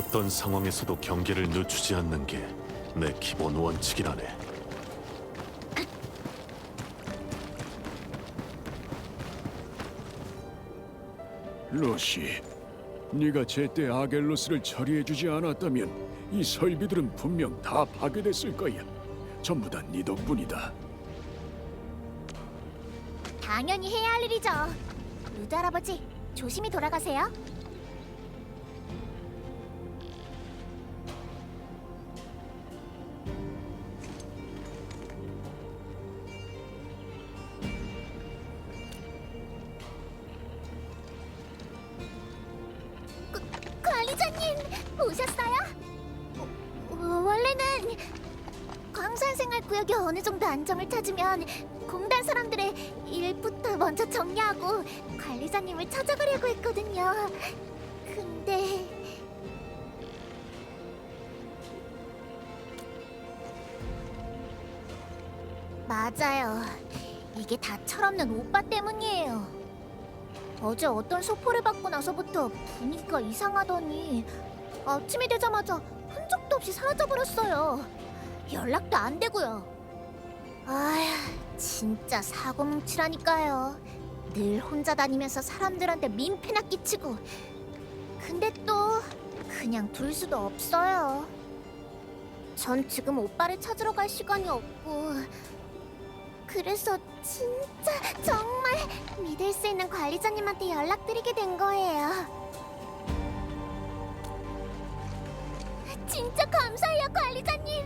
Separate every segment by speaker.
Speaker 1: 어떤 상황에서도 경계를 늦추지 않는 게 내 기본 원칙이라네.
Speaker 2: 로시, 네가 제때 아겔로스를 처리해주지 않았다면 이 설비들은 분명 다 파괴됐을 거야. 전부 다 네 덕분이다.
Speaker 3: 당연히 해야 할 일이죠. 루드 할아버지, 조심히 돌아가세요. 관리자님, 오셨어요? 원래는 광산생활구역이 어느 정도 안정을 찾으면 공단 사람들의 일부터 먼저 정리하고 관리자님을 찾아가려고 했거든요. 근데 맞아요. 이게 다 철없는 오빠 때문이에요. 어제 어떤 소포를 받고 나서부터 분위기가 이상하더니 아침이 되자마자 흔적도 없이 사라져버렸어요. 연락도 안 되고요. 아휴, 진짜 사고뭉치라니까요. 늘 혼자 다니면서 사람들한테 민폐나 끼치고. 근데 또 그냥 둘 수도 없어요. 전 지금 오빠를 찾으러 갈 시간이 없고, 그래서 진짜 정말 믿을 수 있는 관리자님한테 연락드리게 된 거예요. 진짜 감사해요, 관리자님.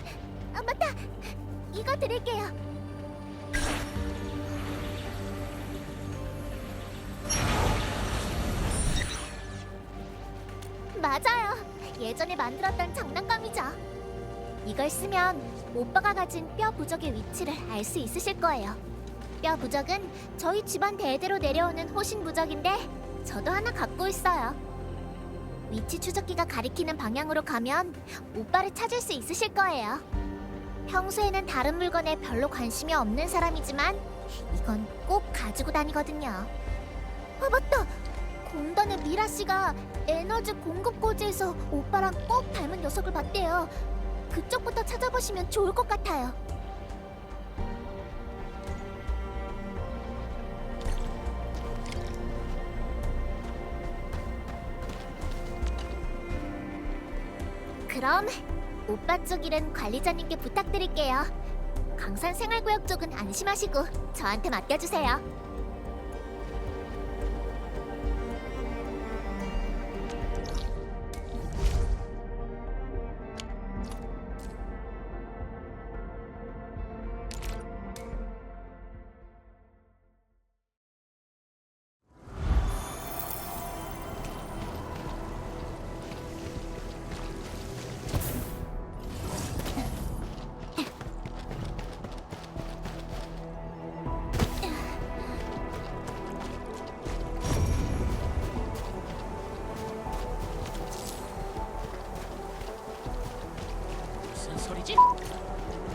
Speaker 3: 아, 맞다. 이거 드릴게요. 맞아요. 예전에 만들었던 장난감이죠. 이걸 쓰면 오빠가 가진 뼈 부적의 위치를 알 수 있으실 거예요. 뼈 부적은 저희 집안 대대로 내려오는 호신 부적인데 저도 하나 갖고 있어요. 위치 추적기가 가리키는 방향으로 가면 오빠를 찾을 수 있으실 거예요. 평소에는 다른 물건에 별로 관심이 없는 사람이지만 이건 꼭 가지고 다니거든요. 아, 맞다! 공단의 미라 씨가 에너지 공급 고지에서 오빠랑 꼭 닮은 녀석을 봤대요. 그쪽부터 찾아보시면 좋을 것 같아요. 그럼 오빠 쪽 일은 관리자님께 부탁드릴게요. 광산생활구역 쪽은 안심하시고 저한테 맡겨주세요.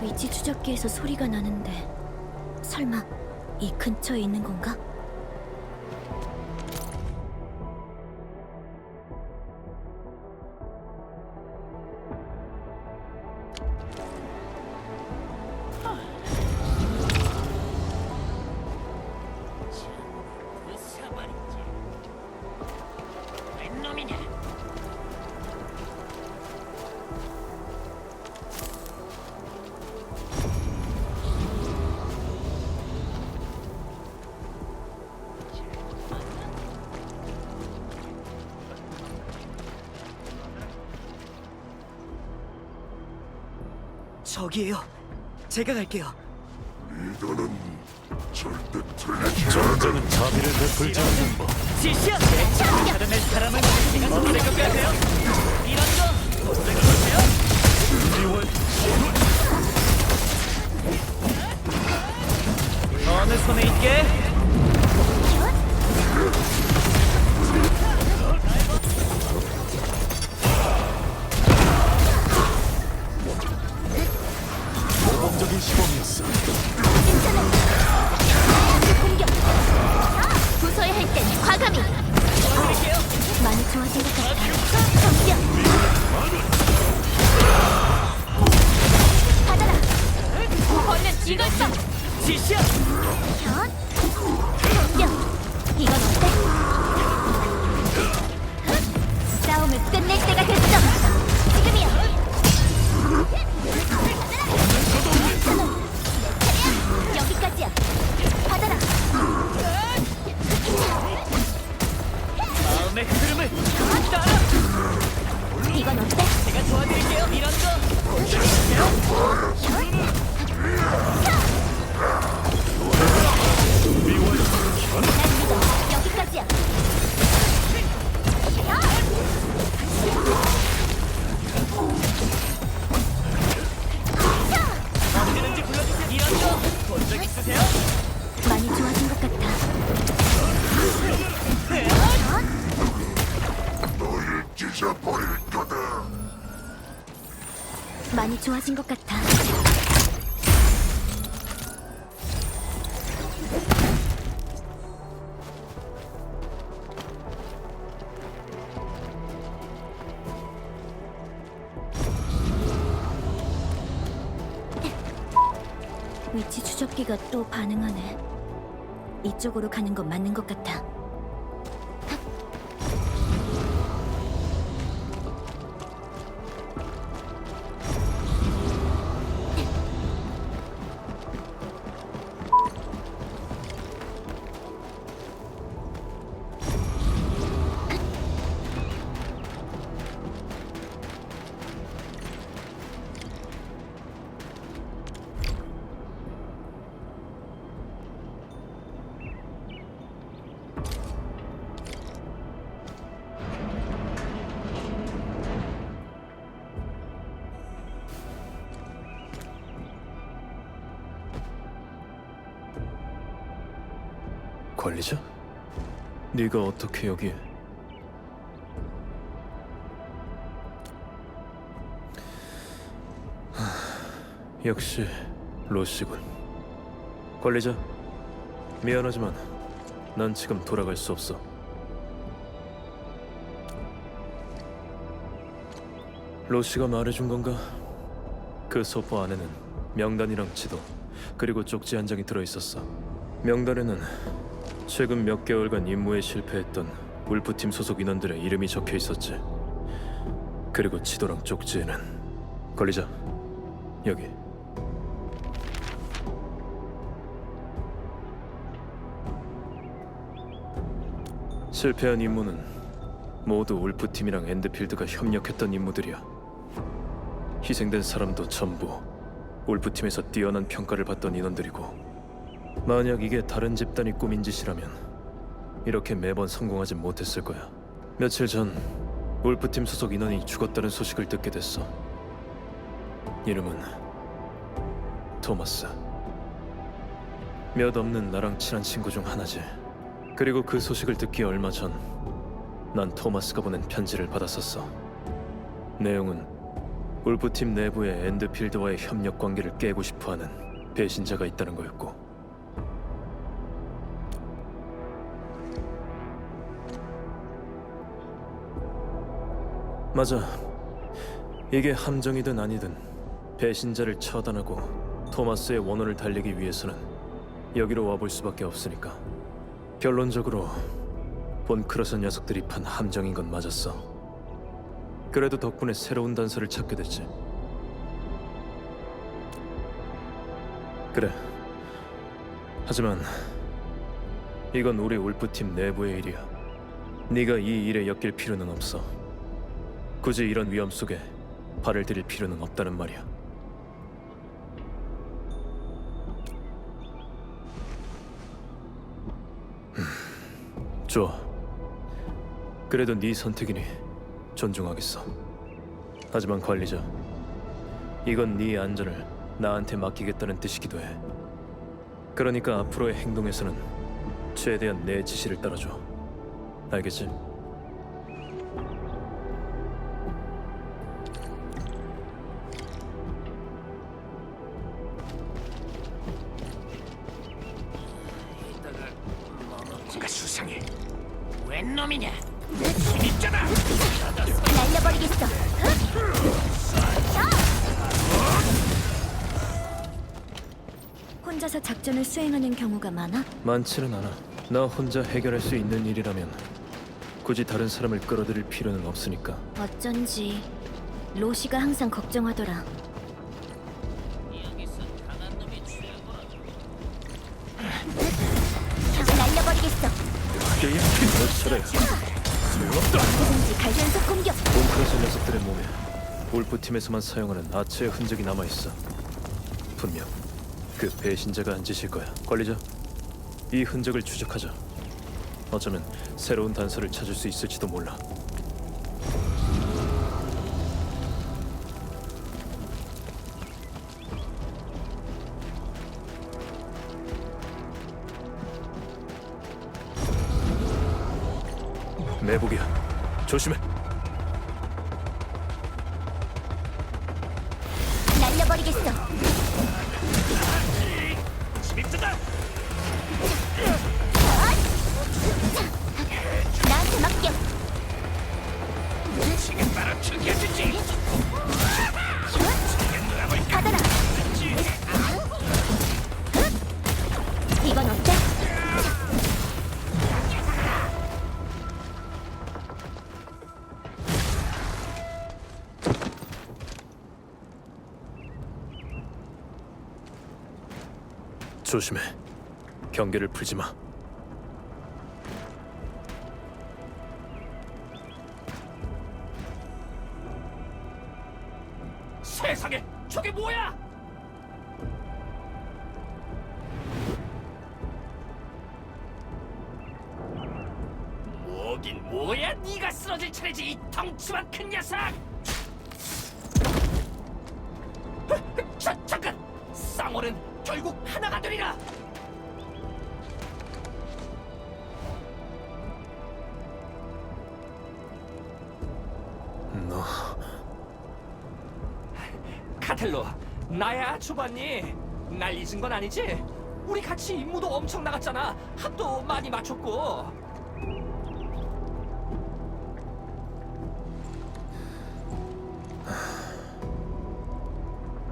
Speaker 4: 위치 추적기에서 소리가 나는데 설마 이 근처에 있는 건가?
Speaker 5: 저기에요. 제가 갈게요.
Speaker 2: 이거는 절대 틀리지
Speaker 1: 전쟁은 자비를 베풀지 않는 법.
Speaker 5: 지시야! 살아낼 사람은 제가 더 생각 같아요. 이런 거 어떻게 보세요? 어느 손에 있게?
Speaker 1: 모범적인 시범이었어.
Speaker 3: 공격! 부숴야 할 땐 과감히!
Speaker 5: 드릴게요.
Speaker 4: 많이 좋아진 것 같아.
Speaker 3: 받아라.
Speaker 5: 번는 이걸까? 지시야.
Speaker 3: 견. 공격. 이건 어때? 싸움을 끝낼 때가 됐어. 지금이야. 여기까지야. 받아라.
Speaker 5: 마음의 흐름을 따라.
Speaker 3: 이건 어때?
Speaker 5: 제가 도와드릴게요. 이런 거.
Speaker 3: 여기까지야.
Speaker 5: 언제든지 불러주세요. 이런 거. 본 적 있으세요?
Speaker 4: 많이 좋아진 것 같아. 많이 좋아진 것 같아. 위치 추적기가 또 반응하네. 이쪽으로 가는 건 맞는 것 같아.
Speaker 6: 관리자? 네가 어떻게 여기에? 역시 로시군. 관리자, 미안하지만 난 지금 돌아갈 수 없어. 로시가 말해준 건가? 그 소포 안에는 명단이랑 지도, 그리고 쪽지 한 장이 들어있었어. 명단에는 최근 몇 개월간 임무에 실패했던 울프팀 소속 인원들의 이름이 적혀 있었지. 그리고 지도랑 쪽지에는 관리자, 여기. 실패한 임무는 모두 울프팀이랑 엔드필드가 협력했던 임무들이야. 희생된 사람도 전부 울프팀에서 뛰어난 평가를 받던 인원들이고, 만약 이게 다른 집단이 꾸민 짓이라면 이렇게 매번 성공하진 못했을 거야. 며칠 전 울프팀 소속 인원이 죽었다는 소식을 듣게 됐어. 이름은 토마스. 몇 없는 나랑 친한 친구 중 하나지. 그리고 그 소식을 듣기 얼마 전 난 토마스가 보낸 편지를 받았었어. 내용은 울프팀 내부에 엔드필드와의 협력 관계를 깨고 싶어하는 배신자가 있다는 거였고, 맞아. 이게 함정이든 아니든 배신자를 처단하고 토마스의 원혼을 달리기 위해서는 여기로 와볼 수밖에 없으니까. 결론적으로 본크러스 녀석들이 판 함정인 건 맞았어. 그래도 덕분에 새로운 단서를 찾게 됐지. 그래. 하지만 이건 우리 울프팀 내부의 일이야. 네가 이 일에 엮일 필요는 없어. 굳이 이런 위험 속에 발을 들일 필요는 없다는 말이야. 좋아. 그래도 네 선택이니 존중하겠어. 하지만 관리자, 이건 네 안전을 나한테 맡기겠다는 뜻이기도 해. 그러니까 앞으로의 행동에서는 최대한 내 지시를 따라줘. 알겠지?
Speaker 5: 뭔가 수상해. 웬 놈이냐?
Speaker 3: 날려버리겠어.
Speaker 4: 혼자서 작전을 수행하는 경우가 많아?
Speaker 6: 많지는 않아. 나 혼자 해결할 수 있는 일이라면 굳이 다른 사람을 끌어들일 필요는 없으니까.
Speaker 4: 어쩐지 로시가 항상 걱정하더라.
Speaker 3: 날려버리겠어.
Speaker 6: 게임 몇 차례.
Speaker 3: 누군지 갈변속 공격.
Speaker 6: 몽크라스 녀석들의 몸에 울프 팀에서만 사용하는 아츠의 흔적이 남아 있어. 분명 그 배신자가 한 짓일 거야. 관리자, 이 흔적을 추적하자. 어쩌면 새로운 단서를 찾을 수 있을지도 몰라. 매복이야. 조심해.
Speaker 3: 날려버리겠어. 나한테 맡겨. 지금 바로 죽여주지. 받아라. 이건 어때?
Speaker 6: 조심해. 경계를 풀지 마.
Speaker 5: 세상에, 저게 뭐야? 뭐긴 뭐야? 네가 쓰러질 차례지, 이 덩치만 큰 녀석! 잠깐! 쌍월은 결국 하나가 되리라!
Speaker 6: 너
Speaker 5: 카텔로, 나야 초반니? 날 잊은 건 아니지? 우리 같이 임무도 엄청 나갔잖아. 합도 많이 맞췄고.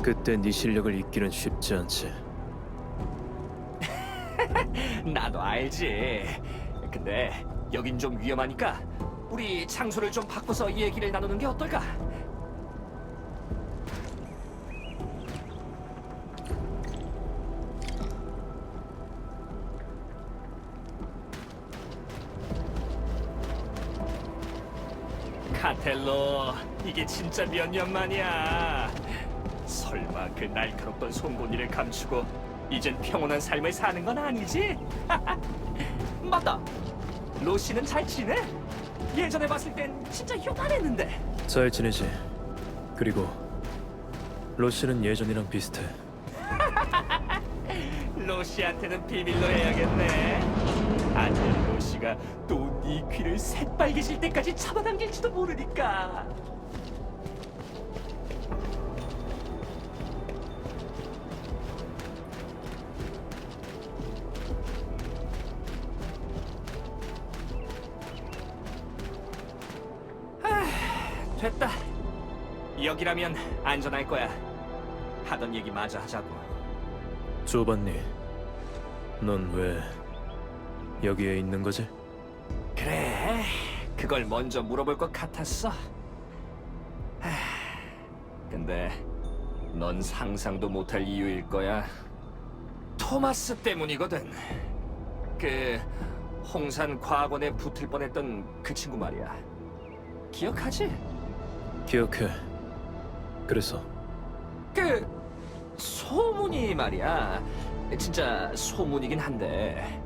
Speaker 6: 그때 네 실력을 잊기는 쉽지 않지.
Speaker 5: 나도 알지. 근데 여긴 좀 위험하니까 우리 장소를 좀 바꿔서 얘기를 나누는 게 어떨까? 카텔로, 이게 진짜 몇 년 만이야. 설마 그 날카롭던 송곳니를 감추고 이젠 평온한 삶을 사는 건 아니지? 맞다. 로시는 잘 지내? 예전에 봤을 땐 진짜 효단했는데.
Speaker 6: 잘 지내지. 그리고 로시는 예전이랑 비슷해.
Speaker 5: 로시한테는 비밀로 해야겠네. 아니면 로시가 또 네 귀를 새빨개질 때까지 잡아당길지도 모르니까. 됐다. 여기라면 안전할 거야. 하던 얘기 마저 하자고.
Speaker 6: 조반니, 넌 왜 여기에 있는 거지?
Speaker 5: 그래, 그걸 먼저 물어볼 것 같았어. 근데 넌 상상도 못할 이유일 거야. 토마스 때문이거든. 그 홍산 과학원에 붙을 뻔했던 그 친구 말이야. 기억하지?
Speaker 6: 기억해. 그래서
Speaker 5: 그 소문이 말이야. 진짜 소문이긴 한데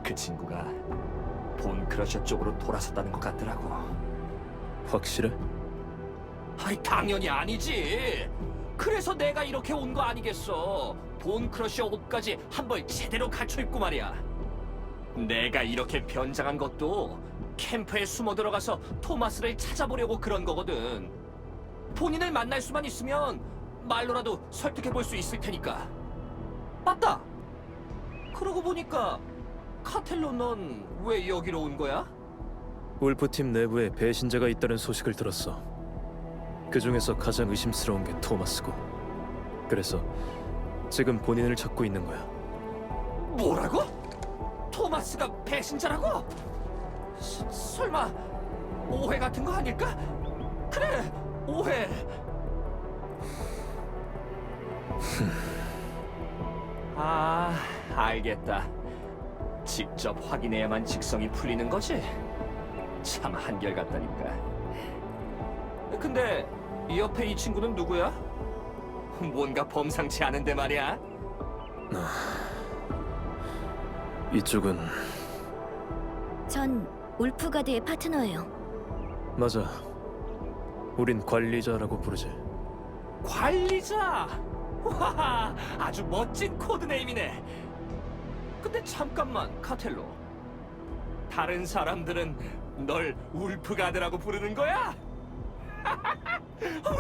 Speaker 5: 그 친구가 본 크러셔 쪽으로 돌아섰다는 것 같더라고.
Speaker 6: 확실해?
Speaker 5: 아이, 당연히 아니지. 그래서 내가 이렇게 온 거 아니겠어. 본 크러셔 옷까지 한 벌 제대로 갖춰 입고 말이야. 내가 이렇게 변장한 것도 캠프에 숨어 들어가서 토마스를 찾아보려고 그런 거거든. 본인을 만날 수만 있으면 말로라도 설득해 볼 수 있을 테니까. 맞다. 그러고 보니까 카텔로 넌 왜 여기로 온 거야?
Speaker 6: 울프팀 내부에 배신자가 있다는 소식을 들었어. 그 중에서 가장 의심스러운 게 토마스고. 그래서 지금 본인을 찾고 있는 거야.
Speaker 5: 뭐라고? 토마스가 배신자라고? 설마 오해 같은 거 아닐까? 그래, 오해. 아, 알겠다. 직접 확인해야만 직성이 풀리는 거지? 참 한결같다니까. 근데 이 옆에 이 친구는 누구야? 뭔가 범상치 않은데 말이야.
Speaker 6: 이쪽은
Speaker 4: 전 울프가드의 파트너예요.
Speaker 6: 맞아. 우린 관리자라고 부르지.
Speaker 5: 관리자! 와, 아주 멋진 코드네임이네. 근데 잠깐만, 카텔로. 다른 사람들은 널 울프가드라고 부르는 거야?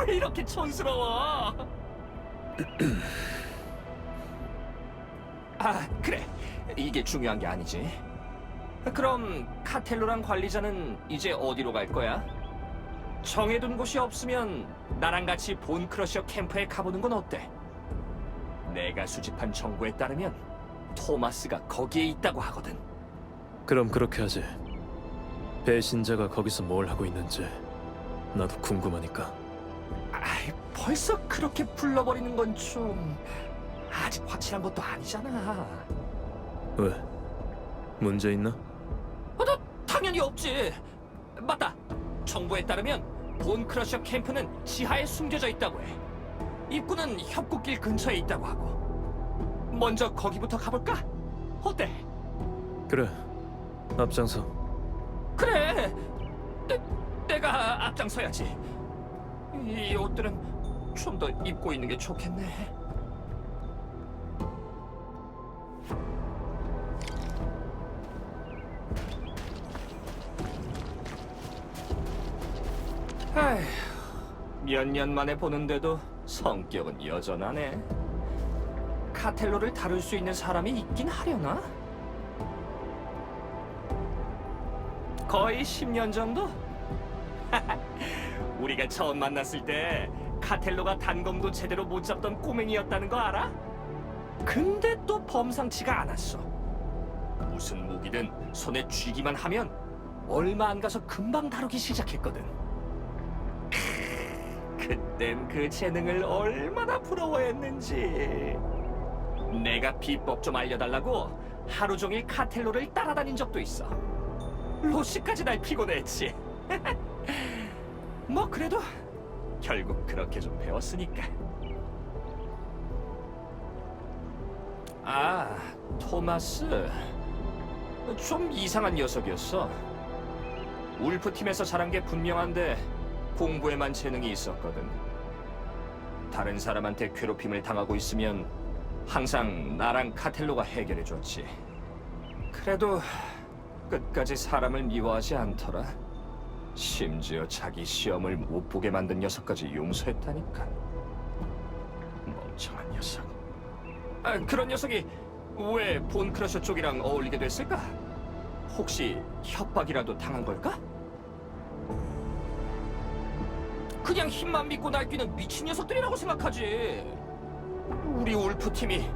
Speaker 5: 왜 이렇게 촌스러워? 아, 그래. 이게 중요한 게 아니지. 그럼 카텔로랑 관리자는 이제 어디로 갈 거야? 정해둔 곳이 없으면 나랑 같이 본 크러셔 캠프에 가보는 건 어때? 내가 수집한 정보에 따르면 토마스가 거기에 있다고 하거든.
Speaker 6: 그럼 그렇게 하지. 배신자가 거기서 뭘 하고 있는지 나도 궁금하니까.
Speaker 5: 아이, 벌써 그렇게 불러버리는 건 좀... 아직 확실한 것도 아니잖아.
Speaker 6: 왜? 문제 있나?
Speaker 5: 나 당연히 없지. 맞다. 정보에 따르면 본 크러셔 캠프는 지하에 숨겨져 있다고 해. 입구는 협곡길 근처에 있다고 하고. 먼저 거기부터 가볼까? 어때?
Speaker 6: 그래. 앞장서.
Speaker 5: 그래. 내가 앞장서야지. 이 옷들은 좀 더 입고 있는 게 좋겠네. 아휴, 몇 년 만에 보는데도 성격은 여전하네. 카텔로를 다룰 수 있는 사람이 있긴 하려나? 거의 10년 정도? 우리가 처음 만났을 때 카텔로가 단검도 제대로 못 잡던 꼬맹이였다는 거 알아? 근데 또 범상치가 않았어. 무슨 무기든 손에 쥐기만 하면 얼마 안 가서 금방 다루기 시작했거든. 그땐 그 재능을 얼마나 부러워했는지. 내가 비법 좀 알려달라고 하루 종일 카텔로를 따라다닌 적도 있어. 로시까지 날 피곤했지. 뭐 그래도 결국 그렇게 좀 배웠으니까. 아, 토마스. 좀 이상한 녀석이었어. 울프팀에서 자란 게 분명한데 공부에만 재능이 있었거든. 다른 사람한테 괴롭힘을 당하고 있으면 항상 나랑 카텔로가 해결해줬지. 그래도 끝까지 사람을 미워하지 않더라. 심지어 자기 시험을 못 보게 만든 녀석까지 용서했다니까. 멍청한 녀석. 아, 그런 녀석이 왜 본 크러셔 쪽이랑 어울리게 됐을까? 혹시 협박이라도 당한 걸까? 그냥 힘만 믿고 날뛰는 미친 녀석들이라고 생각하지. 우리 울프팀이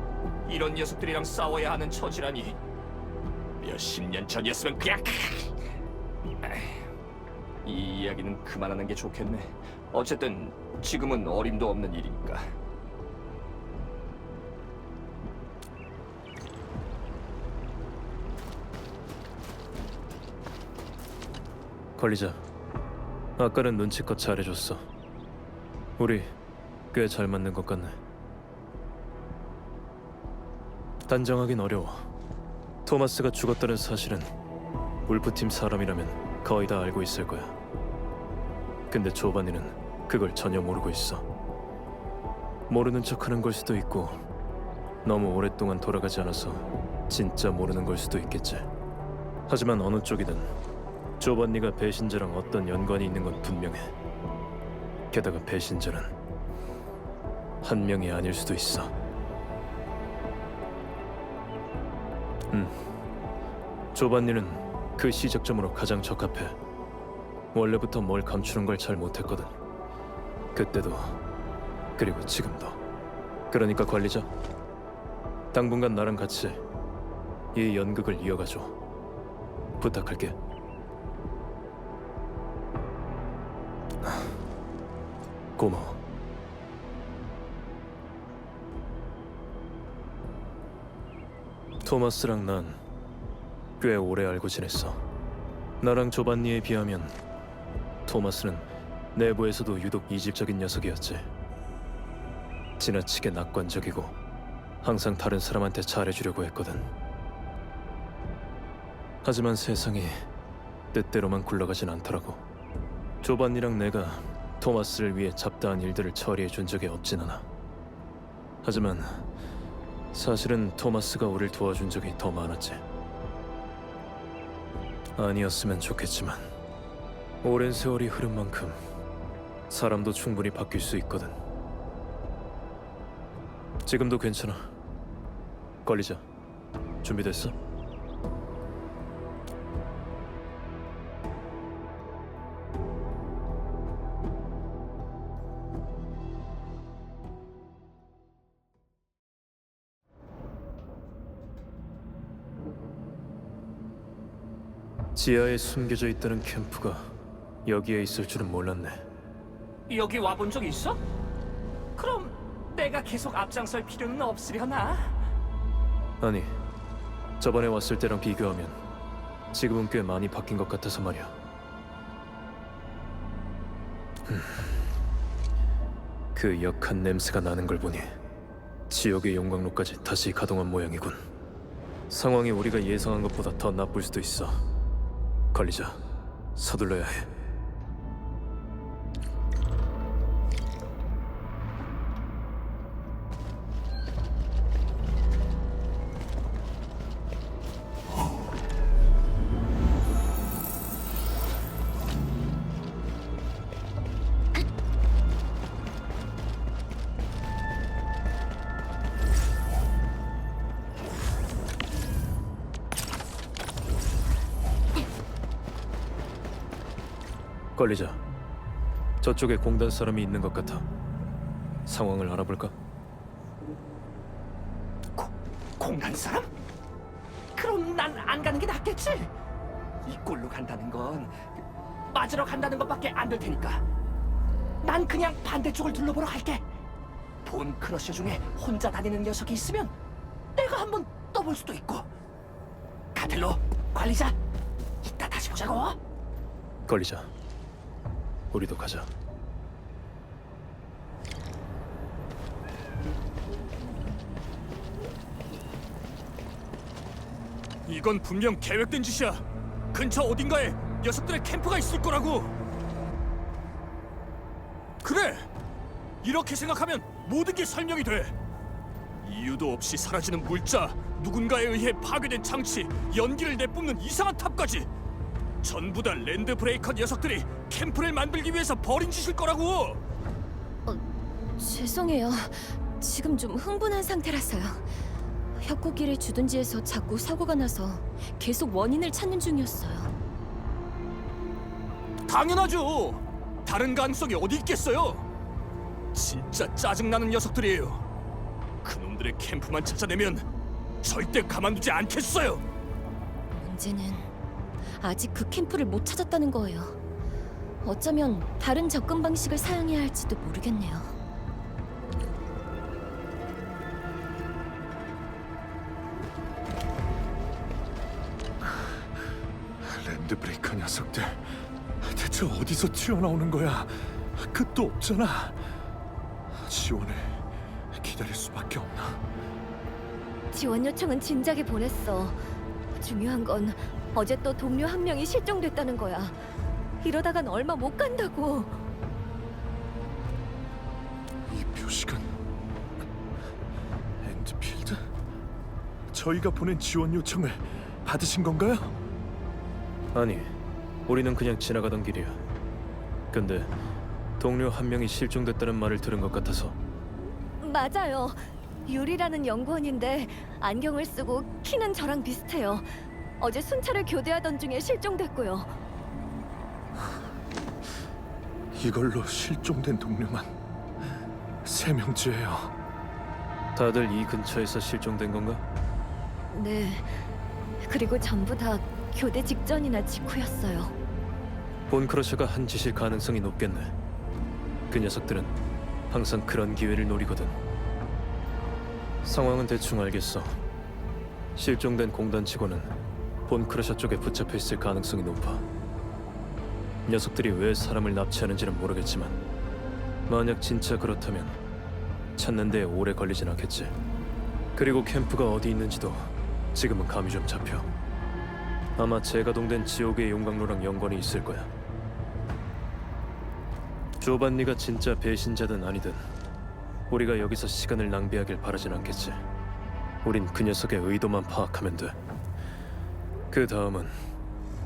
Speaker 5: 이런 녀석들이랑 싸워야 하는 처지라니. 몇십 년 전이었으면 그냥... 이 이야기는 그만하는 게 좋겠네. 어쨌든 지금은 어림도 없는 일이니까.
Speaker 6: 관리자, 아까는 눈치껏 잘해줬어. 우리 꽤 잘 맞는 것 같네. 단정하긴 어려워. 토마스가 죽었다는 사실은 울프팀 사람이라면 거의 다 알고 있을 거야. 근데 조반니는 그걸 전혀 모르고 있어. 모르는 척하는 걸 수도 있고 너무 오랫동안 돌아가지 않아서 진짜 모르는 걸 수도 있겠지. 하지만 어느 쪽이든 조반니가 배신자랑 어떤 연관이 있는 건 분명해. 게다가 배신자는 한 명이 아닐 수도 있어. 조반니는 그 시작점으로 가장 적합해. 원래부터 뭘 감추는 걸 잘 못했거든. 그때도 그리고 지금도. 그러니까 관리자, 당분간 나랑 같이 이 연극을 이어가줘. 부탁할게. 고마워. 토마스랑 난 꽤 오래 알고 지냈어. 나랑 조반니에 비하면 토마스는 내부에서도 유독 이질적인 녀석이었지. 지나치게 낙관적이고 항상 다른 사람한테 잘해주려고 했거든. 하지만 세상이 뜻대로만 굴러가진 않더라고. 조반니랑 내가 토마스를 위해 잡다한 일들을 처리해 준 적이 없진 않아. 하지만 사실은 토마스가 우릴 도와준 적이 더 많았지. 아니었으면 좋겠지만 오랜 세월이 흐른 만큼 사람도 충분히 바뀔 수 있거든. 지금도 괜찮아. 걸리자. 준비됐어? 지하에 숨겨져 있다는 캠프가 여기에 있을 줄은 몰랐네.
Speaker 5: 여기 와본 적 있어? 그럼 내가 계속 앞장설 필요는 없으려나?
Speaker 6: 아니, 저번에 왔을 때랑 비교하면 지금은 꽤 많이 바뀐 것 같아서 말이야. 그 역한 냄새가 나는 걸 보니 지옥의 용광로까지 다시 가동한 모양이군. 상황이 우리가 예상한 것보다 더 나쁠 수도 있어. 걸리자. 서둘러야 해. 걸리자. 저쪽에 공단 사람이 있는 것 같아. 상황을 알아볼까?
Speaker 5: 공단 사람? 그럼 난 안 가는 게 낫겠지? 이 꼴로 간다는 건 맞으러 간다는 것밖에 안 될 테니까 난 그냥 반대쪽을 둘러보러 갈게. 본 크러셔 중에 혼자 다니는 녀석이 있으면 내가 한번 떠볼 수도 있고. 카텔로, 관리자, 이따 다시 보자고.
Speaker 6: 걸리자. 우리도 가자.
Speaker 2: 이건 분명 계획된 짓이야. 근처 어딘가에 녀석들의 캠프가 있을 거라고. 그래! 이렇게 생각하면 모든 게 설명이 돼. 이유도 없이 사라지는 물자, 누군가에 의해 파괴된 장치, 연기를 내뿜는 이상한 탑까지 전부 다 랜드 브레이커 녀석들이 캠프를 만들기 위해서 벌인 짓일 거라고.
Speaker 4: 죄송해요. 지금 좀 흥분한 상태라서요. 협곡길의 주둔지에서 자꾸 사고가 나서 계속 원인을 찾는 중이었어요.
Speaker 2: 당연하죠. 다른 가능성이 어디 있겠어요. 진짜 짜증나는 녀석들이에요. 그놈들의 캠프만 찾아내면 절대 가만두지 않겠어요.
Speaker 4: 문제는 아직 그 캠프를 못 찾았다는 거예요. 어쩌면 다른 접근 방식을 사용해야 할지도 모르겠네요.
Speaker 7: 랜드브레이커 녀석들 대체 어디서 튀어나오는 거야? 끝도 없잖아. 지원을 기다릴 수밖에 없나?
Speaker 4: 지원 요청은 진작에 보냈어. 중요한 건 어제 또 동료 한 명이 실종됐다는 거야. 이러다간 얼마 못 간다고.
Speaker 7: 이 표식은 엔드필드? 저희가 보낸 지원 요청을 받으신 건가요?
Speaker 6: 아니, 우리는 그냥 지나가던 길이야. 근데 동료 한 명이 실종됐다는 말을 들은 것 같아서.
Speaker 4: 맞아요. 유리라는 연구원인데 안경을 쓰고 키는 저랑 비슷해요. 어제 순찰을 교대하던 중에 실종됐고요.
Speaker 7: 이걸로 실종된 동료만 3명째예요.
Speaker 6: 다들 이 근처에서 실종된 건가?
Speaker 4: 네. 그리고 전부 다 교대 직전이나 직후였어요.
Speaker 6: 본크러셔가 한 짓일 가능성이 높겠네. 그 녀석들은 항상 그런 기회를 노리거든. 상황은 대충 알겠어. 실종된 공단 직원은 본크러셔 쪽에 붙잡혀 있을 가능성이 높아. 녀석들이 왜 사람을 납치하는지는 모르겠지만 만약 진짜 그렇다면 찾는 데 오래 걸리진 않겠지. 그리고 캠프가 어디 있는지도 지금은 감이 좀 잡혀. 아마 재가동된 지옥의 용광로랑 연관이 있을 거야. 조반니가 진짜 배신자든 아니든 우리가 여기서 시간을 낭비하길 바라진 않겠지. 우린 그 녀석의 의도만 파악하면 돼. 그 다음은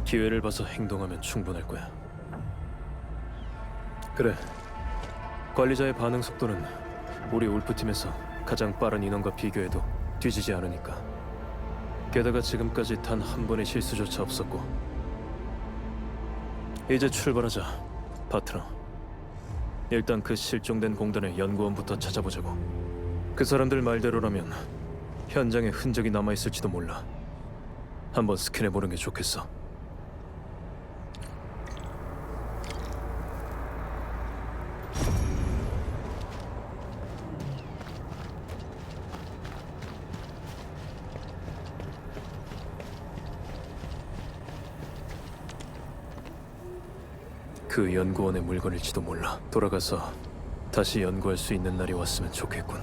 Speaker 6: 기회를 봐서 행동하면 충분할 거야. 그래. 관리자의 반응 속도는 우리 울프팀에서 가장 빠른 인원과 비교해도 뒤지지 않으니까. 게다가 지금까지 단 한 번의 실수조차 없었고. 이제 출발하자, 파트너. 일단 그 실종된 공단의 연구원부터 찾아보자고. 그 사람들 말대로라면 현장에 흔적이 남아있을지도 몰라. 한번 스캔해보는 게 좋겠어. 그 연구원의 물건일지도 몰라. 돌아가서 다시 연구할 수 있는 날이 왔으면 좋겠군.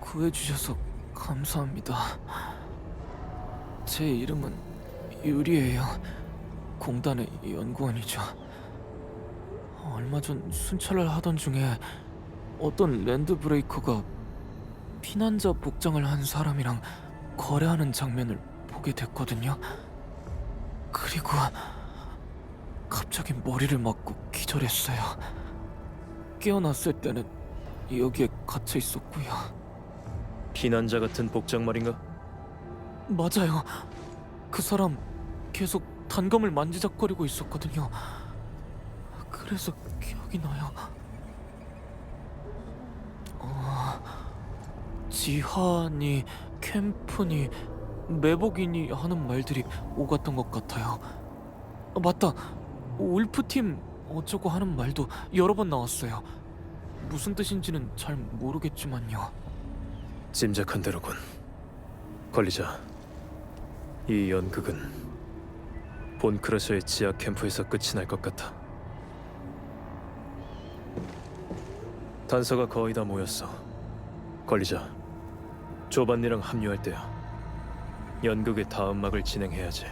Speaker 8: 구해주셔서 감사합니다. 제 이름은 유리예요. 공단의 연구원이죠. 얼마 전 순찰을 하던 중에 어떤 랜드브레이커가 피난자 복장을 한 사람이랑 거래하는 장면을 보게 됐거든요. 그리고 갑자기 머리를 맞고 기절했어요. 깨어났을 때는 여기에 갇혀 있었고요.
Speaker 6: 피난자 같은 복장 말인가?
Speaker 8: 맞아요. 그 사람 계속 단검을 만지작거리고 있었거든요. 그래서 기억이 나요. 지하니, 캠프니, 매복이니 하는 말들이 오갔던 것 같아요. 맞다. 울프팀 어쩌고 하는 말도 여러 번 나왔어요. 무슨 뜻인지는 잘 모르겠지만요.
Speaker 6: 짐작한 대로군. 관리자, 이 연극은 본크러셔의 지하 캠프에서 끝이 날 것 같아. 단서가 거의 다 모였어. 관리자, 조반니랑 합류할 때야. 연극의 다음 막을 진행해야지.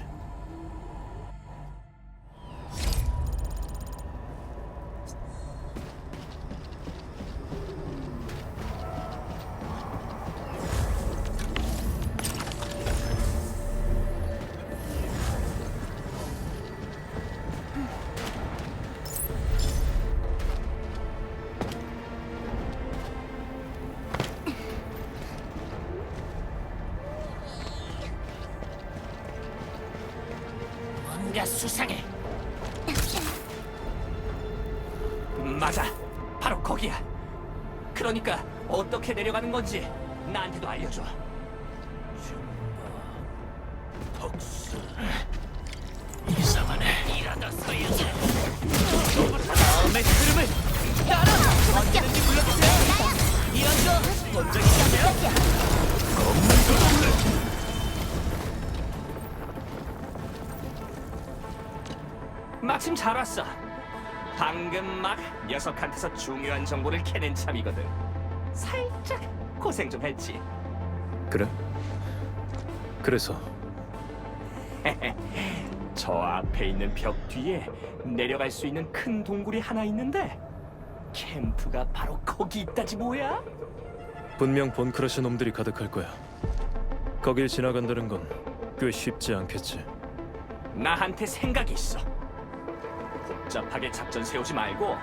Speaker 5: 뭔가 수상해. 맞아, 바로 거기야. 그러니까 어떻게 내려가는 건지 나한테도 알려줘. 덕수 이상하네. 일하다 서야지. 다음의 흐름을 따라. 언제든지 불러주세요. 이런 거 본 적 있으세요? 마침 잘 왔어. 방금 막 녀석한테서 중요한 정보를 캐낸 참이거든. 살짝 고생 좀 했지.
Speaker 6: 그래? 그래서
Speaker 5: 저 앞에 있는 벽 뒤에 내려갈 수 있는 큰 동굴이 하나 있는데 캠프가 바로 거기 있다지 뭐야?
Speaker 6: 분명 본크러쉬 놈들이 가득할 거야. 거길 지나간다는 건 꽤 쉽지 않겠지.
Speaker 5: 나한테 생각이 있어. 복잡하게 작전 세우지 말고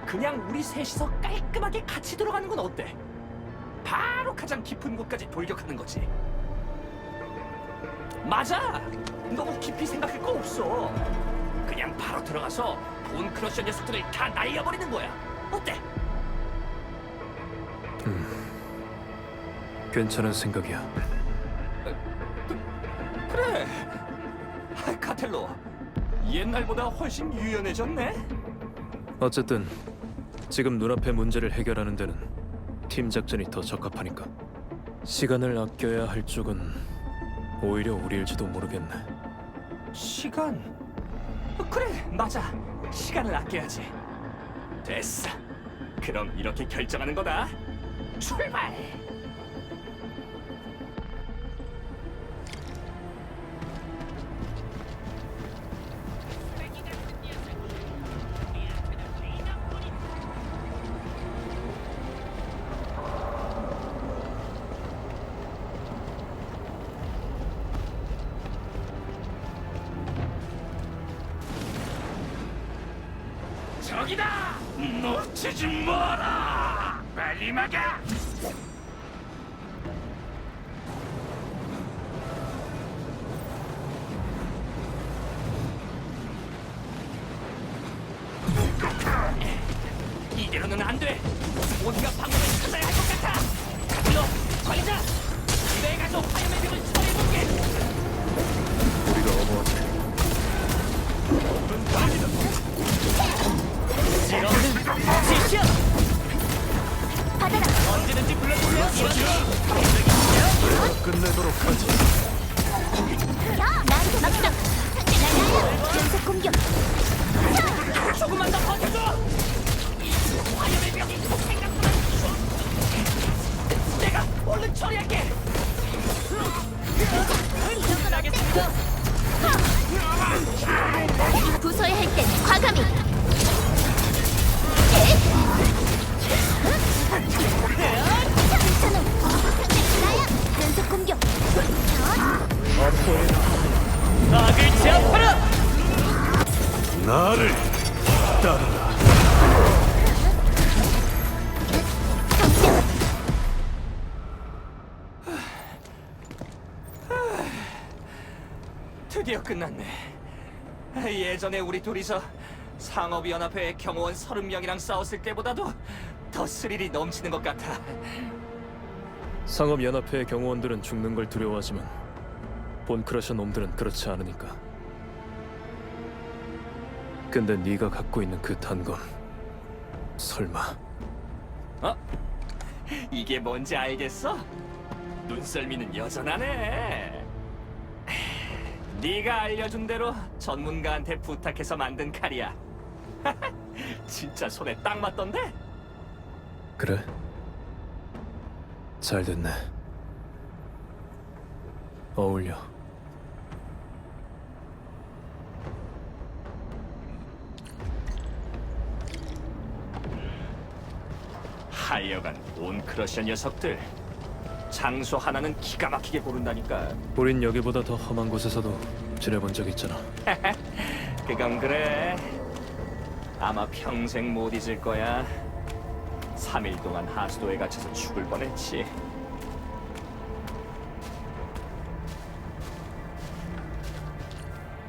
Speaker 5: 그냥 우리 셋이서 깔끔하게 같이 들어가는 건 어때? 바로 가장 깊은 곳까지 돌격하는 거지. 맞아. 너무 깊이 생각할 거 없어. 그냥 바로 들어가서 본 크러셔 녀석들을 다 날려버리는 거야. 어때?
Speaker 6: 괜찮은 생각이야.
Speaker 5: 그래. 카텔로, 옛날보다 훨씬 유연해졌네.
Speaker 6: 어쨌든 지금 눈앞의 문제를 해결하는 데는 팀 작전이 더 적합하니까. 시간을 아껴야 할 쪽은 오히려 우리일지도 모르겠네.
Speaker 5: 시간? 그래, 맞아. 시간을 아껴야지. 됐어. 그럼 이렇게 결정하는 거다. 출발! 저기다! 놓치지 마라! 빨리 막아! 이대로는 안 돼! 우리가 방법을 찾아야 할 것 같아! 너, 걸자! 내가 저 화염의 벽을 처리해볼게!
Speaker 6: 우리가 어머하지.
Speaker 3: 받아라.
Speaker 5: 언제든지 불러주세요!
Speaker 7: 끝내도록 하지.
Speaker 3: 야, 나한테 막상. 나야. 연속 공격.
Speaker 5: 조금만 더 버텨줘! 화염의 벽이 생각보다 추워! 내가 얼른 처리할게!
Speaker 3: 이런 건 어때? 부숴야 할 땐 과감히. 괜찮아. 나야. 연속 공격.
Speaker 5: 악을 제압하라!
Speaker 1: 나를 따르라.
Speaker 5: 드디어 끝났네. 예전에 우리 둘이서 상업위연합회 경호원 30명이랑 싸웠을 때보다도 더 스릴이 넘치는 것 같아.
Speaker 6: 상업연합회의 경호원들은 죽는 걸 두려워하지만 본크러셔 놈들은 그렇지 않으니까. 근데 네가 갖고 있는 그 단검, 설마
Speaker 5: 어? 이게 뭔지 알겠어? 눈썰미는 여전하네. 네가 알려준 대로 전문가한테 부탁해서 만든 칼이야. 진짜 손에 딱 맞던데?
Speaker 6: 그래? 잘 됐네. 어울려.
Speaker 5: 하여간 온 크러셔 녀석들 장소 하나는 기가 막히게 고른다니까.
Speaker 6: 우린 여기보다 더 험한 곳에서도 지내본 적 있잖아.
Speaker 5: 그건 그래. 아마 평생 못 잊을 거야. 3일 동안 하수도에 갇혀서 죽을 뻔했지.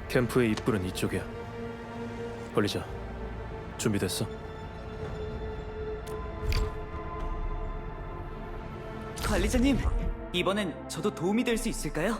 Speaker 6: 캠프의 입구는 이쪽이야. 벌리자. 준비됐어?
Speaker 9: 관리자님, 이번엔 저도 도움이 될 수 있을까요?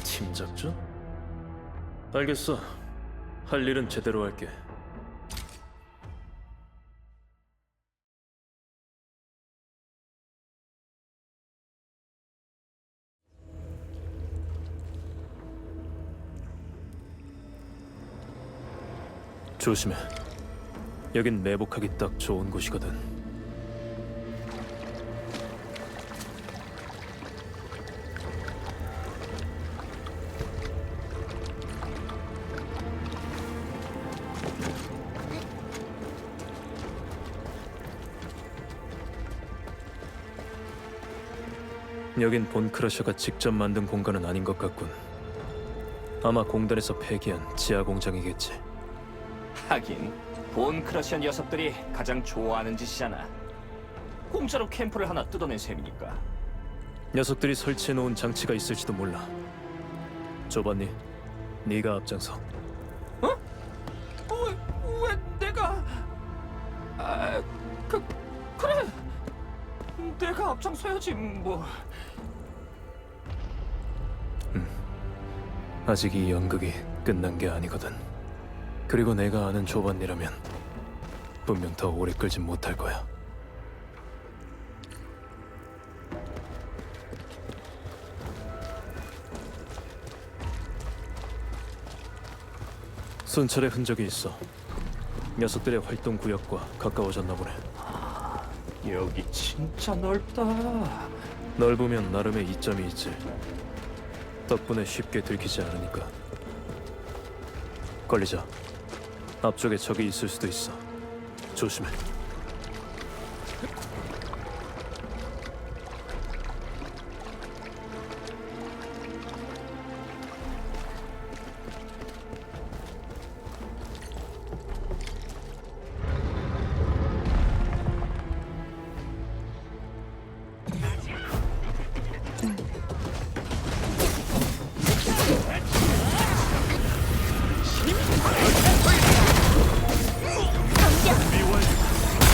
Speaker 6: 팀 작전? 알겠어. 할 일은 제대로 할게. 조심해. 여긴 매복하기 딱 좋은 곳이거든. 여긴 본크러셔가 직접 만든 공간은 아닌 것 같군. 아마 공단에서 폐기한 지하 공장이겠지.
Speaker 5: 하긴 본 크러셔 녀석들이 가장 좋아하는 짓이잖아. 공짜로 캠프를 하나 뜯어낸 셈이니까.
Speaker 6: 녀석들이 설치해놓은 장치가 있을지도 몰라. 좁았니? 네가 앞장서.
Speaker 5: 왜 내가? 그래. 내가 앞장서야지 뭐.
Speaker 6: 아직 이 연극이 끝난 게 아니거든. 그리고 내가 아는 조반니라면 분명 더 오래 끌진 못할 거야. 순찰의 흔적이 있어. 녀석들의 활동 구역과 가까워졌나 보네.
Speaker 5: 여기 진짜 넓다.
Speaker 6: 넓으면 나름의 이점이 있지. 덕분에 쉽게 들키지 않으니까. 걸리자. 앞쪽에 적이 있을 수도 있어. 조심해.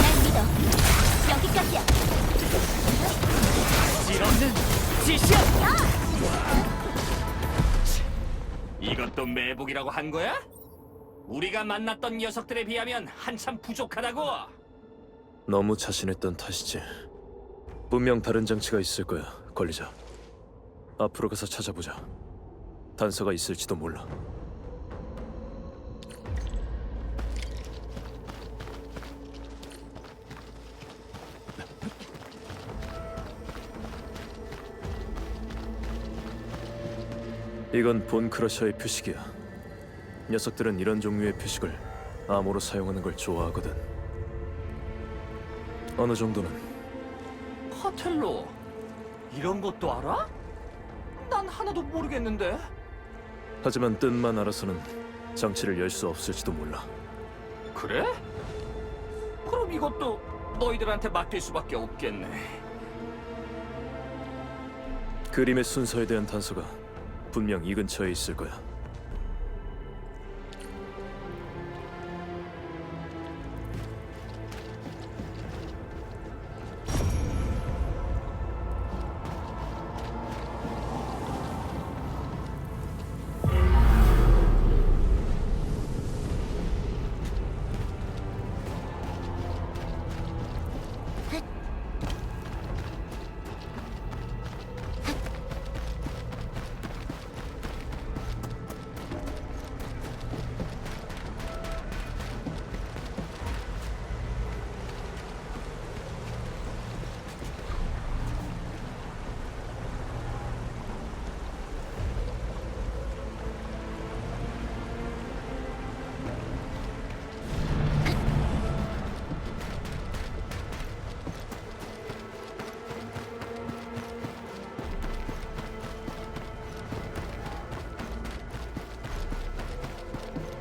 Speaker 3: 날 믿어. 여기까지야.
Speaker 5: 실없는 짓이야. 이것도 매복이라고 한 거야? 우리가 만났던 녀석들에 비하면 한참 부족하다고.
Speaker 6: 너무 자신했던 탓이지. 분명 다른 장치가 있을 거야. 걸리자. 앞으로 가서 찾아보자. 단서가 있을지도 몰라. 이건 본 크러셔의 표식이야. 녀석들은 이런 종류의 표식을 암호로 사용하는 걸 좋아하거든. 어느 정도는.
Speaker 5: 파텔로, 이런 것도 알아? 난 하나도 모르겠는데.
Speaker 6: 하지만 뜻만 알아서는 장치를 열 수 없을지도 몰라.
Speaker 5: 그래? 그럼 이것도 너희들한테 맡길 수밖에 없겠네.
Speaker 6: 그림의 순서에 대한 단서가 분명 이 근처에 있을 거야.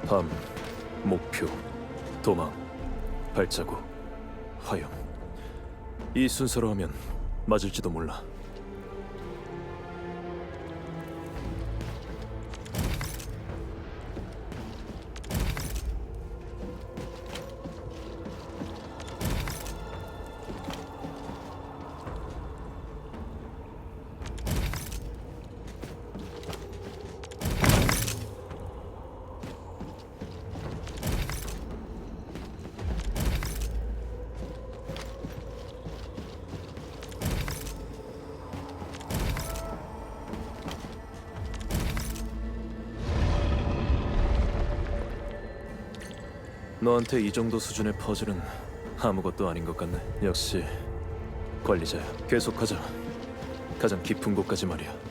Speaker 6: 밤, 목표, 도망, 발자국, 화염. 이 순서로 하면 맞을지도 몰라. 너한테 이 정도 수준의 퍼즐은 아무것도 아닌 것 같네. 역시 관리자야. 계속하자. 가장 깊은 곳까지 말이야.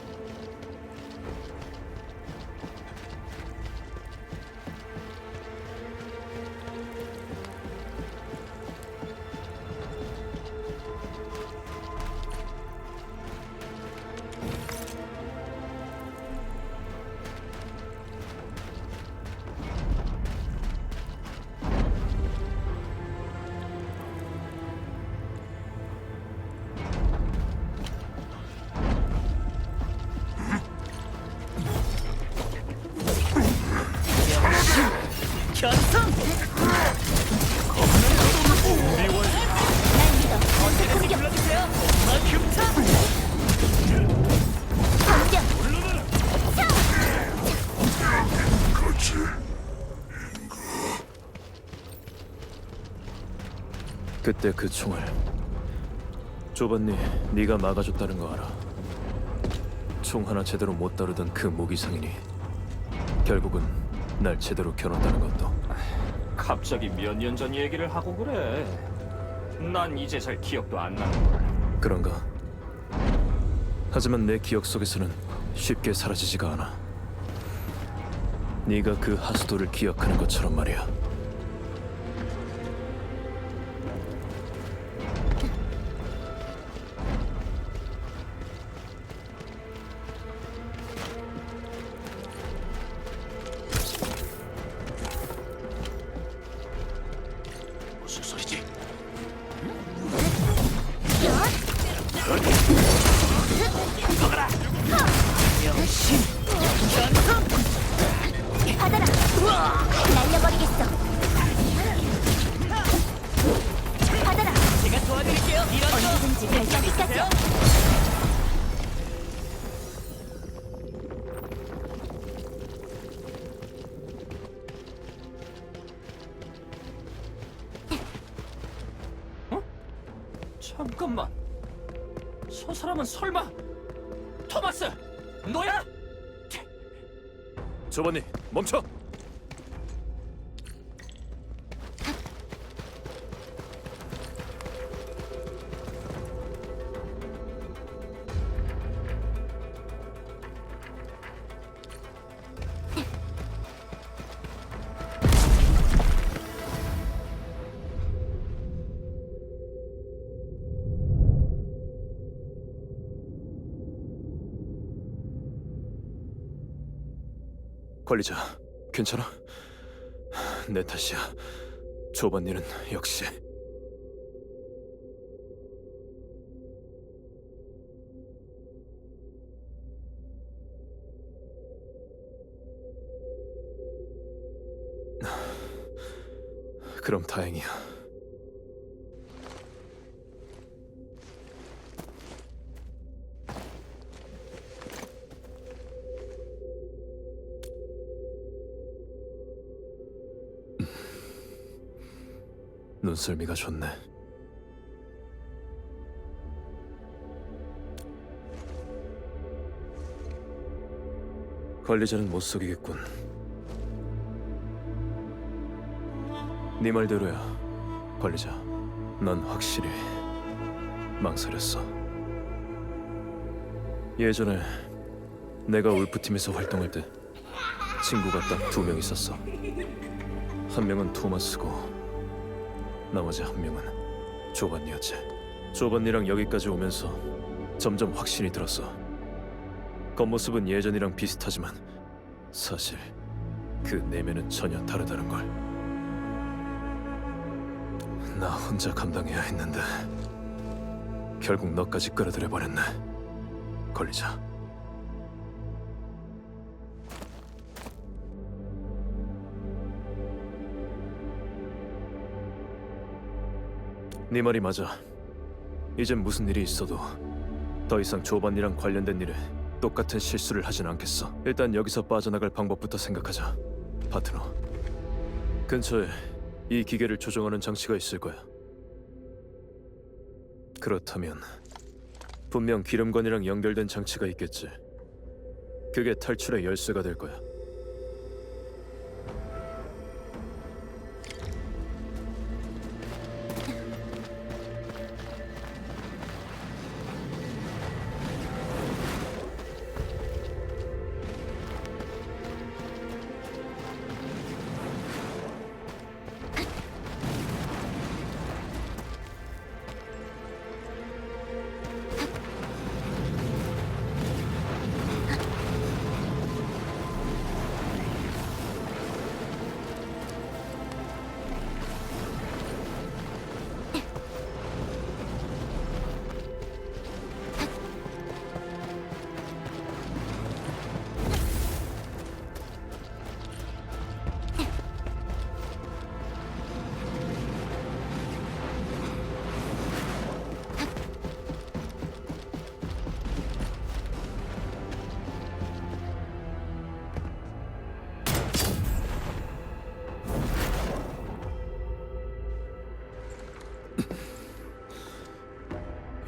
Speaker 6: 그때 그 총을 조반니 네가 막아줬다는 거 알아. 총 하나 제대로 못 다루던 그 무기 상인이 결국은 날 제대로 겨눴다는 것도.
Speaker 5: 갑자기 몇 년 전 얘기를 하고 그래. 난 이제 잘 기억도 안 나는 걸.
Speaker 6: 그런가? 하지만 내 기억 속에서는 쉽게 사라지지가 않아. 네가 그 하수도를 기억하는 것처럼 말이야.
Speaker 1: 무슨 소리지?
Speaker 3: 받아라. 날려버리겠어. 받아라. 제가 도와드릴게요. 언제든지 발전기까지.
Speaker 5: 잠깐만. 저 사람은 설마 토마스 너야?
Speaker 6: 조반니 멈춰! 관리자, 괜찮아? 내 탓이야. 조반니는 역시. 그럼 다행이야. 눈썰미가 좋네. 관리자는 못 속이겠군. 네 말대로야, 관리자. 넌 확실히 망설였어. 예전에 내가 울프팀에서 활동할 때 친구가 딱 2명 있었어. 한 명은 토마스고 나머지 한 명은 조반니였지. 조반니랑 여기까지 오면서 점점 확신이 들었어. 겉모습은 예전이랑 비슷하지만 사실 그 내면은 전혀 다르다는 걸. 나 혼자 감당해야 했는데 결국 너까지 끌어들여 버렸네. 관리자. 네 말이 맞아. 이젠 무슨 일이 있어도 더 이상 조반니랑 관련된 일에 똑같은 실수를 하진 않겠어. 일단 여기서 빠져나갈 방법부터 생각하자. 파트너. 근처에 이 기계를 조종하는 장치가 있을 거야. 그렇다면 분명 기름관이랑 연결된 장치가 있겠지. 그게 탈출의 열쇠가 될 거야.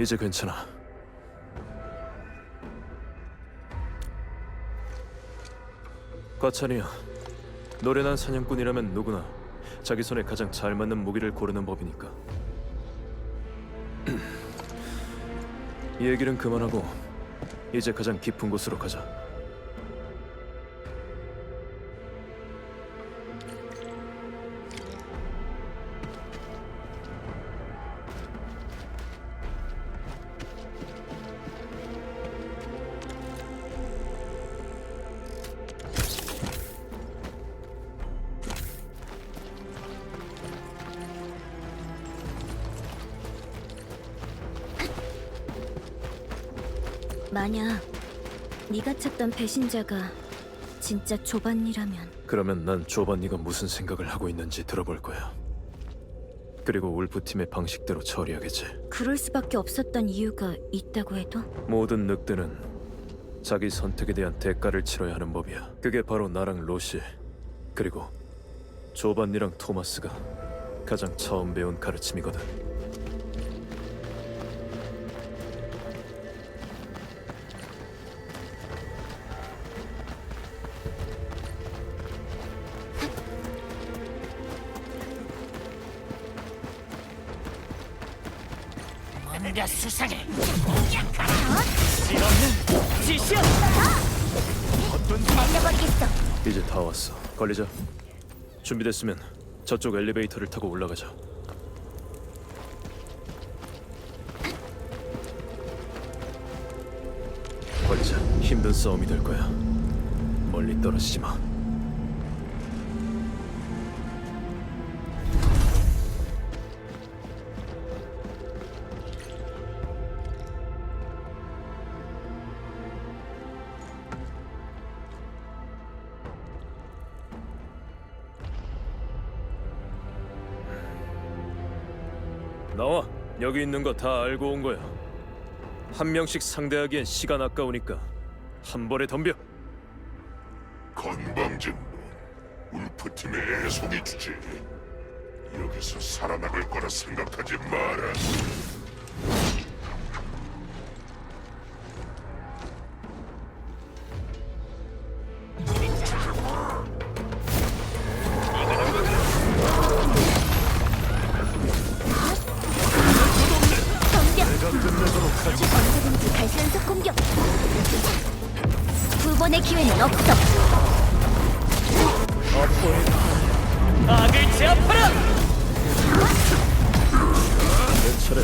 Speaker 6: 이제 괜찮아. 과찬이야. 노련한 사냥꾼이라면 누구나 자기 손에 가장 잘 맞는 무기를 고르는 법이니까. 이 얘기는 그만하고 이제 가장 깊은 곳으로 가자.
Speaker 4: 만약 네가 찾던 배신자가 진짜 조반니라면
Speaker 6: 그러면 난 조반니가 무슨 생각을 하고 있는지 들어볼 거야. 그리고 울프팀의 방식대로 처리하겠지.
Speaker 4: 그럴 수밖에 없었던 이유가 있다고 해도
Speaker 6: 모든 늑대는 자기 선택에 대한 대가를 치러야 하는 법이야. 그게 바로 나랑 로시, 그리고 조반니랑 토마스가 가장 처음 배운 가르침이거든.
Speaker 5: 뭔가 수상해.
Speaker 3: 날려버리겠어.
Speaker 6: 이제 다 왔어. 걸리자. 준비됐으면 저쪽 엘리베이터를 타고 올라가자. 걸리자. 힘든 싸움이 될 거야. 멀리 떨어지지 마. 나와. 여기 있는 거 다 알고 온 거야. 한 명씩 상대하기엔 시간 아까우니까 한 번에 덤벼.
Speaker 10: 건방진 놈, 울프팀의 애송이 주제. 여기서 살아남을 거라 생각하지 마라.
Speaker 3: 언제든지 발산속 공격. 두 번의 기회는 없어.
Speaker 5: 악을 제압하라.
Speaker 6: 내 차례.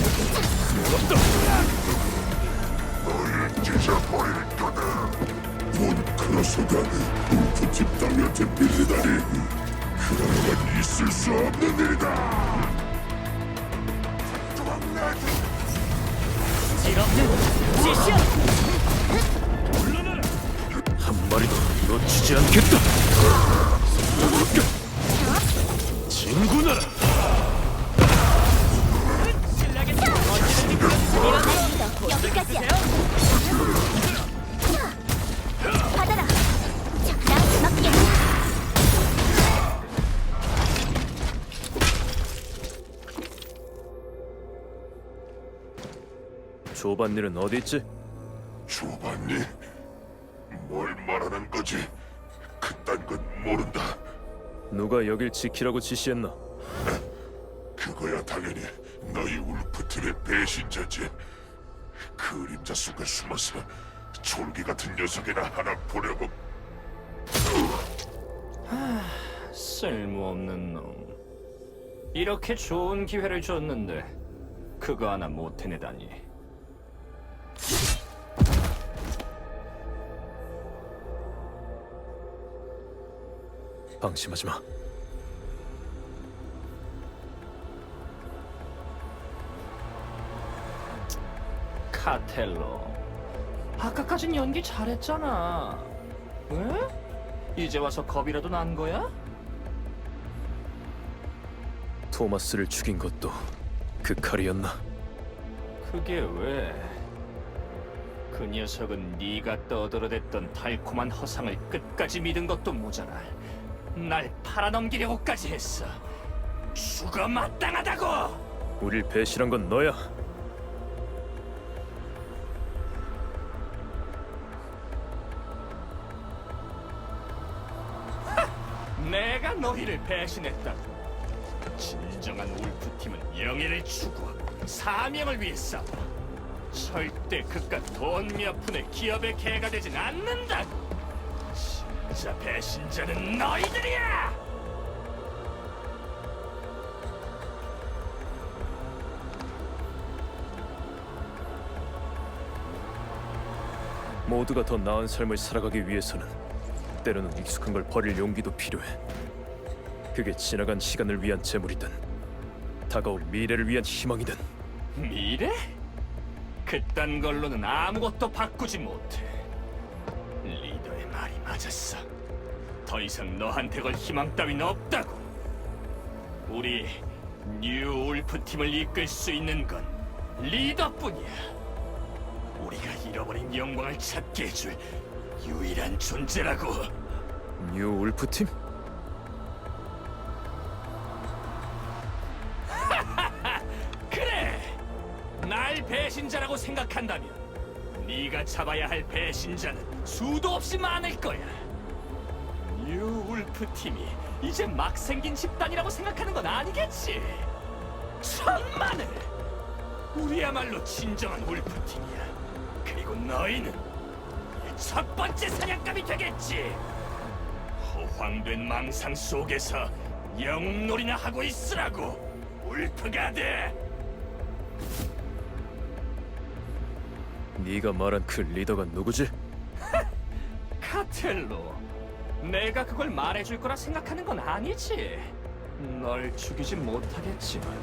Speaker 10: 너를 찢어버릴 거다. 몬크로스가 울프팀 땅한테 밀리다니. 그런 있을 수 없는 일이다.
Speaker 6: 한 마리도 놓치지 않겠다. 진군하라.
Speaker 3: 여기까지야. 받아라. 자, 나한테 맡겨.
Speaker 6: 조반일은 어디 있지?
Speaker 10: 조반니? 뭘 말하는 거지? 그딴 건 모른다.
Speaker 6: 누가 여길 지키라고 지시했나?
Speaker 10: 그거야 당연히 너희 울프팀의 배신자지. 그림자 속에 숨어서 졸기 같은 녀석이나 하나 보려고.
Speaker 5: 쓸모없는 놈. 이렇게 좋은 기회를 줬는데 그거 하나 못 해내다니.
Speaker 6: 방심하지 마.
Speaker 5: 카텔로, 아까까진 연기 잘했잖아. 왜? 이제 와서 겁이라도 난 거야?
Speaker 6: 토마스를 죽인 것도 그 칼이었나?
Speaker 5: 그게 왜? 그 녀석은 네가 떠들어댔던 달콤한 허상을 끝까지 믿은 것도 모자라 날 팔아넘기려고까지 했어. 죽어 마땅하다고!
Speaker 6: 우릴 배신한 건 너야.
Speaker 2: 내가 너희를 배신했다고. 진정한 울프팀은 명예를 추구하고 사명을 위해 싸워. 절대 그깟 돈 몇 푼의 기업의 개가 되진 않는다고. 진짜 배신자는 너희들이야!
Speaker 6: 모두가 더 나은 삶을 살아가기 위해서는 때로는 익숙한 걸 버릴 용기도 필요해. 그게 지나간 시간을 위한 재물이든 다가올 미래를 위한 희망이든.
Speaker 2: 미래? 그딴 걸로는 아무것도 바꾸지 못해. 리더의 말이 맞았어. 더 이상 너한테 걸 희망 따윈 없다고. 우리 뉴 울프 팀을 이끌 수 있는 건 리더뿐이야. 우리가 잃어버린 영광을 찾게 해줄 유일한 존재라고.
Speaker 6: 뉴 울프 팀?
Speaker 2: 그래! 날 배신자라고 생각한다면 네가 잡아야 할 배신자는 수도 없이 많을 거야. 뉴 울프 팀이 이제 막 생긴 집단이라고 생각하는 건 아니겠지? 천만을! 우리야말로 진정한 울프 팀이야. 그리고 너희는 첫 번째 사냥감이 되겠지. 허황된 망상 속에서 영웅놀이나 하고 있으라고. 울프가 돼.
Speaker 6: 네가 말한 그 리더가 누구지?
Speaker 2: 카텔로, 내가 그걸 말해줄 거라 생각하는 건 아니지. 널 죽이진 못하겠지만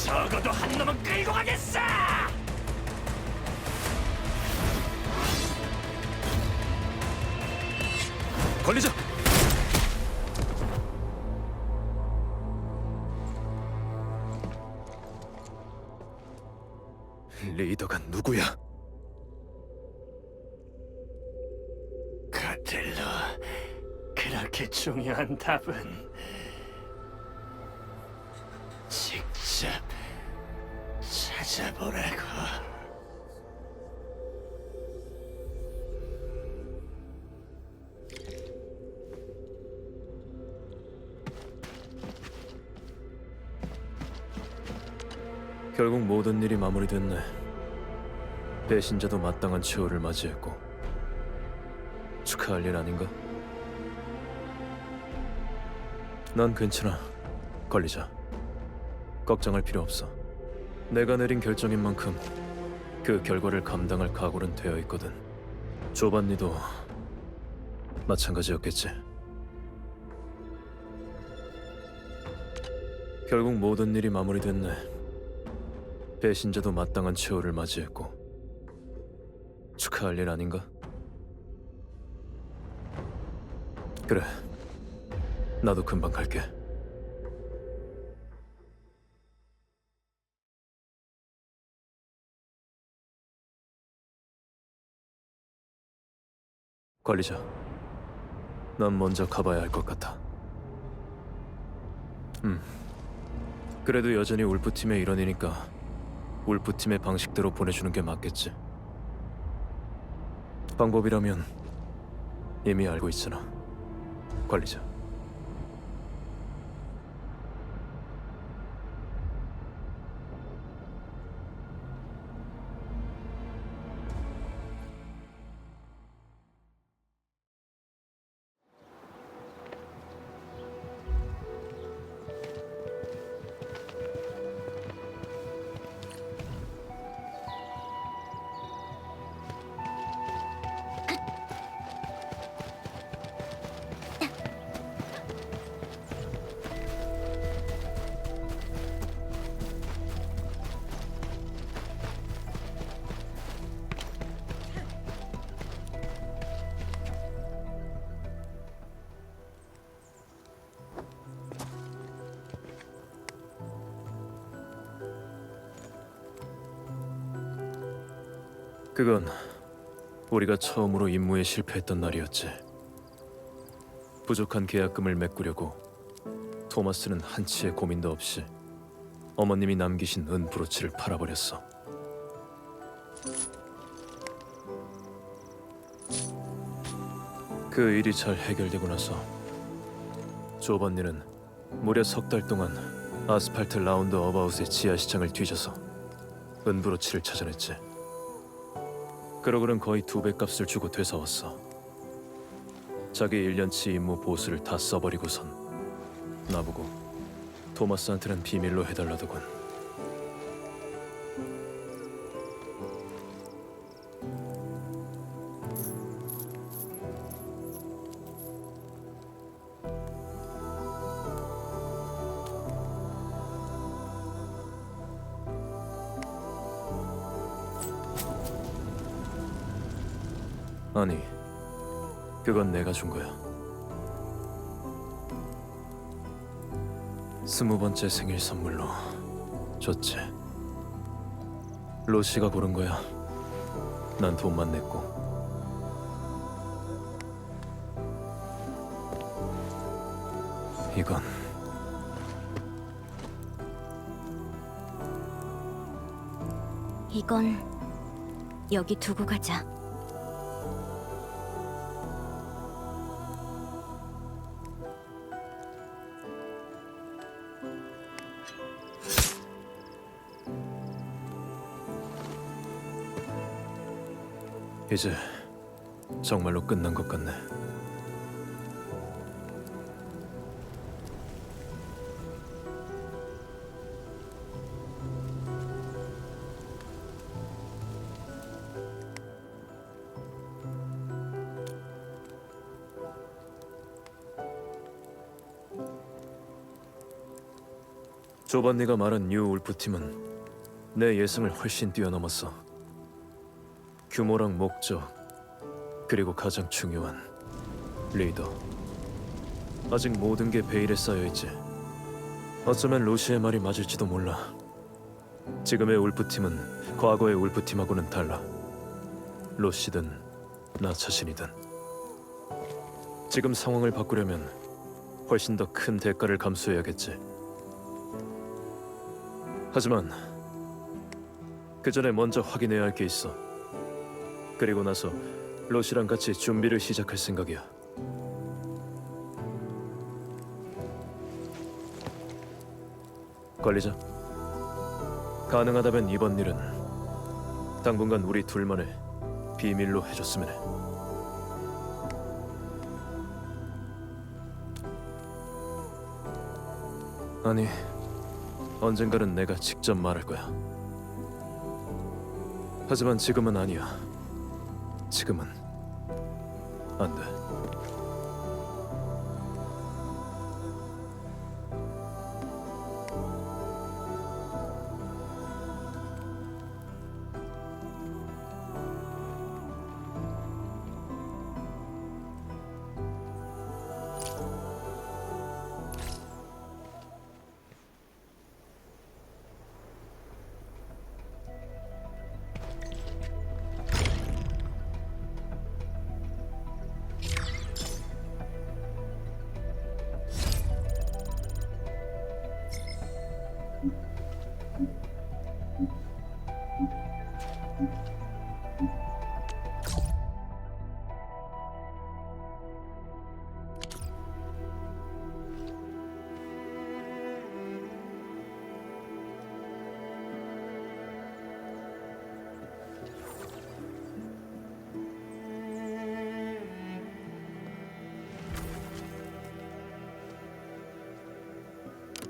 Speaker 2: 적어도 한 놈은 끌고 가겠어!
Speaker 6: 걸리자! 리더가 누구야?
Speaker 2: 카텔로, 그렇게 중요한 답은 직접 찾아보라고.
Speaker 6: 결국 모든 일이 마무리됐네. 배신자도 마땅한 최후를 맞이했고. 축하할 일 아닌가? 난 괜찮아. 걸리자. 걱정할 필요 없어. 내가 내린 결정인 만큼 그 결과를 감당할 각오는 되어 있거든. 조반니도 마찬가지였겠지. 결국 모든 일이 마무리됐네. 배신자도 마땅한 최후를 맞이했고. 축하할 일 아닌가? 그래, 나도 금방 갈게. 관리자, 난 먼저 가봐야 할 것 같아. 그래도 여전히 울프팀의 일원이니까 울프팀의 방식대로 보내주는 게 맞겠지. 방법이라면 이미 알고 있잖아, 관리자. 그건 우리가 처음으로 임무에 실패했던 날이었지. 부족한 계약금을 메꾸려고 토마스는 한치의 고민도 없이 어머님이 남기신 은 브로치를 팔아버렸어. 그 일이 잘 해결되고 나서 조번니는 무려 석 달 동안 아스팔트 라운드 어바웃의 지하 시장을 뒤져서 은브로치를 찾아냈지. 그러고는 거의 2배 값을 주고 되사왔어. 자기 1년치 임무 보수를 다 써버리고선 나보고 토마스한테는 비밀로 해달라더군. 아니, 그건 내가 준 거야. 20번째 생일 선물로 줬지. 로시가 고른 거야. 난 돈만 냈고. 이건
Speaker 4: 이건 여기 두고 가자.
Speaker 6: 이제 정말로 끝난 것 같네. 조반니가 말한 뉴 울프팀은 내 예상을 훨씬 뛰어넘었어. 규모랑 목적, 그리고 가장 중요한 리더. 아직 모든 게 베일에 쌓여있지. 어쩌면 로시의 말이 맞을지도 몰라. 지금의 울프팀은 과거의 울프팀하고는 달라. 로시든 나 자신이든. 지금 상황을 바꾸려면 훨씬 더 큰 대가를 감수해야겠지. 하지만 그 전에 먼저 확인해야 할 게 있어. 그리고 나서 로시랑 같이 준비를 시작할 생각이야. 관리자, 가능하다면 이번 일은 당분간 우리 둘만의 비밀로 해줬으면 해. 아니, 언젠가는 내가 직접 말할 거야. 하지만 지금은 아니야. 지금은 안 돼.